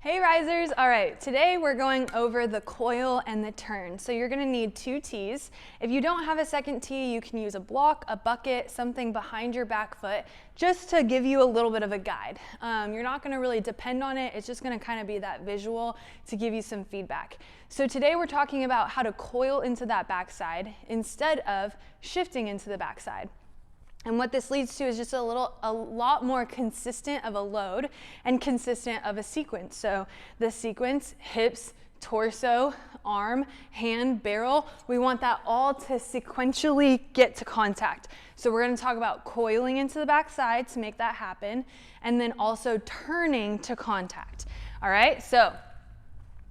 Hey risers, all right, today we're going over the coil and the turn. So you're gonna need 2 tees. If you don't have a second tee, you can use a block, a bucket, something behind your back foot, just to give you a little bit of a guide. You're not gonna really depend on it, it's just gonna kind of be that visual to give you some feedback. So today we're talking about how to coil into that backside instead of shifting into the backside. And what this leads to is just a lot more consistent of a load and consistent of a sequence. So the sequence, hips, torso, arm, hand, barrel, we want that all to sequentially get to contact. So we're going to talk about coiling into the backside to make that happen, and then also turning to contact. All right, so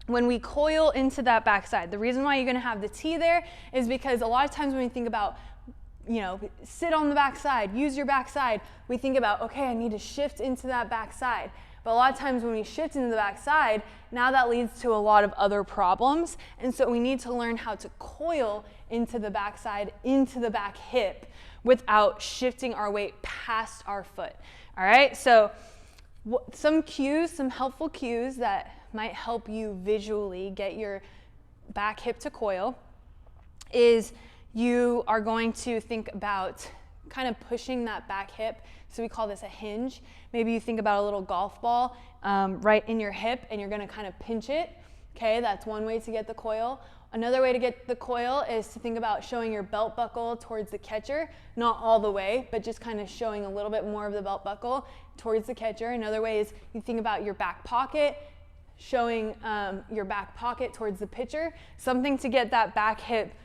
when we coil into that backside, the reason why you're going to have the T there is because a lot of times when we think about sit on the backside, use your backside, we think about, okay, I need to shift into that backside. But a lot of times when we shift into the backside, now that leads to a lot of other problems. And so we need to learn how to coil into the backside, into the back hip, without shifting our weight past our foot. All right, so some cues, some helpful cues that might help you visually get your back hip to coil is you are going to think about kind of pushing that back hip. So we call this a hinge. Maybe you think about a little golf ball right in your hip and you're going to kind of pinch it. Okay, that's one way to get the coil. Another way to get the coil is to think about showing your belt buckle towards the catcher, not all the way, but just kind of showing a little bit more of the belt buckle towards the catcher. Another way is you think about your back pocket, showing your back pocket towards the pitcher, something to get that back hip,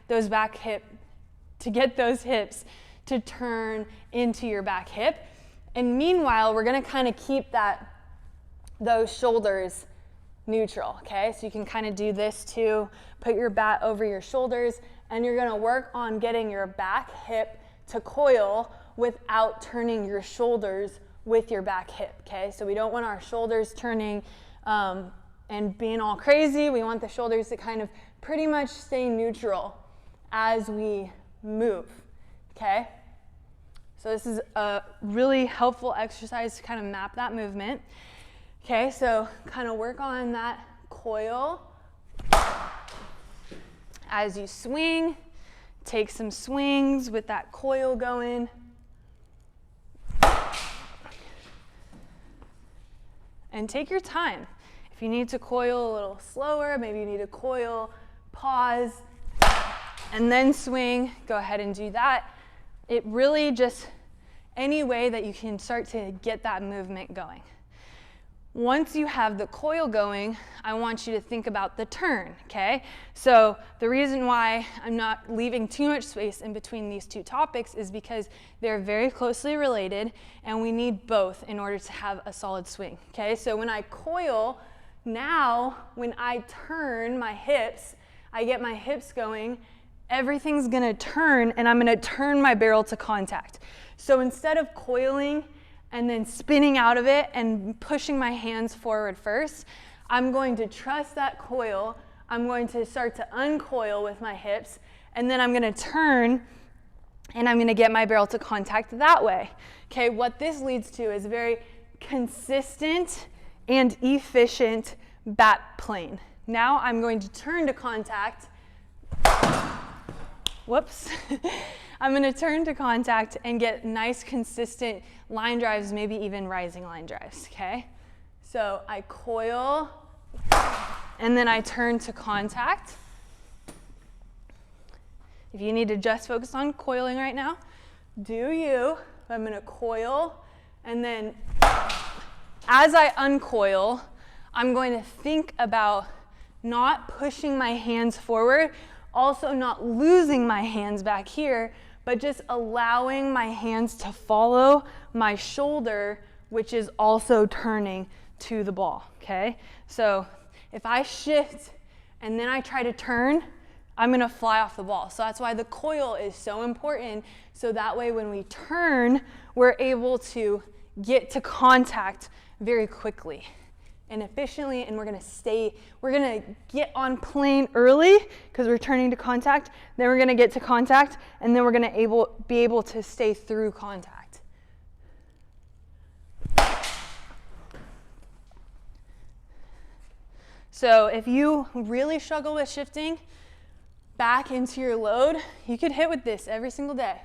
to get those hips to turn into your back hip. And meanwhile, we're gonna kind of keep those shoulders neutral, okay? So you can kind of do this too, put your bat over your shoulders, and you're gonna work on getting your back hip to coil without turning your shoulders with your back hip, okay? So we don't want our shoulders turning and being all crazy. We want the shoulders to kind of pretty much stay neutral as we move, okay? So this is a really helpful exercise to kind of map that movement. Okay, so kind of work on that coil. As you swing, take some swings with that coil going. And take your time. If you need to coil a little slower, maybe you need to coil, pause, and then swing, go ahead and do that. It really just, any way that you can start to get that movement going. Once you have the coil going, I want you to think about the turn, okay? So the reason why I'm not leaving too much space in between these two topics is because they're very closely related and we need both in order to have a solid swing, okay? So when I coil, now when I turn my hips, I get my hips going, everything's gonna turn and I'm gonna turn my barrel to contact. So instead of coiling and then spinning out of it and pushing my hands forward first, I'm going to trust that coil. I'm going to start to uncoil with my hips, and then I'm gonna turn and I'm gonna get my barrel to contact that way. Okay, what this leads to is a very consistent and efficient bat plane. Now I'm going to turn to contact. Whoops. I'm going to turn to contact and get nice consistent line drives, maybe even rising line drives, okay? So I coil and then I turn to contact. If you need to just focus on coiling right now, do you. I'm going to coil, and then as I uncoil, I'm going to think about not pushing my hands forward, also not losing my hands back here, but just allowing my hands to follow my shoulder, which is also turning to the ball, okay? So if I shift and then I try to turn, I'm gonna fly off the ball. So that's why the coil is so important. So that way when we turn, we're able to get to contact very quickly and efficiently, and we're gonna get on plane early because we're turning to contact, then we're gonna get to contact, and then we're gonna be able to stay through contact. So if you really struggle with shifting back into your load, you could hit with this every single day.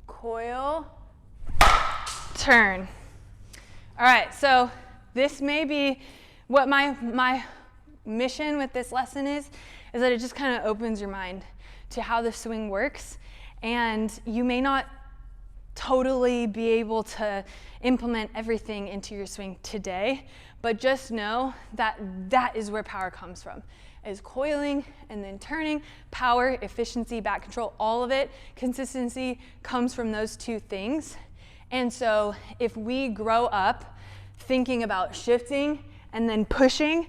Coil, turn. All right, so this may be what my mission with this lesson is that it just kind of opens your mind to how the swing works. And you may not totally be able to implement everything into your swing today, but just know that that is where power comes from, is coiling and then turning. Power, efficiency, back control, all of it, consistency comes from those two things. And so if we grow up thinking about shifting and then pushing,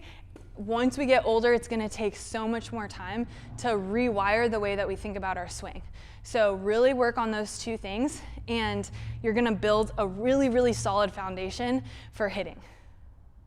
once we get older, it's gonna take so much more time to rewire the way that we think about our swing. So really work on those two things, and you're gonna build a really, really solid foundation for hitting.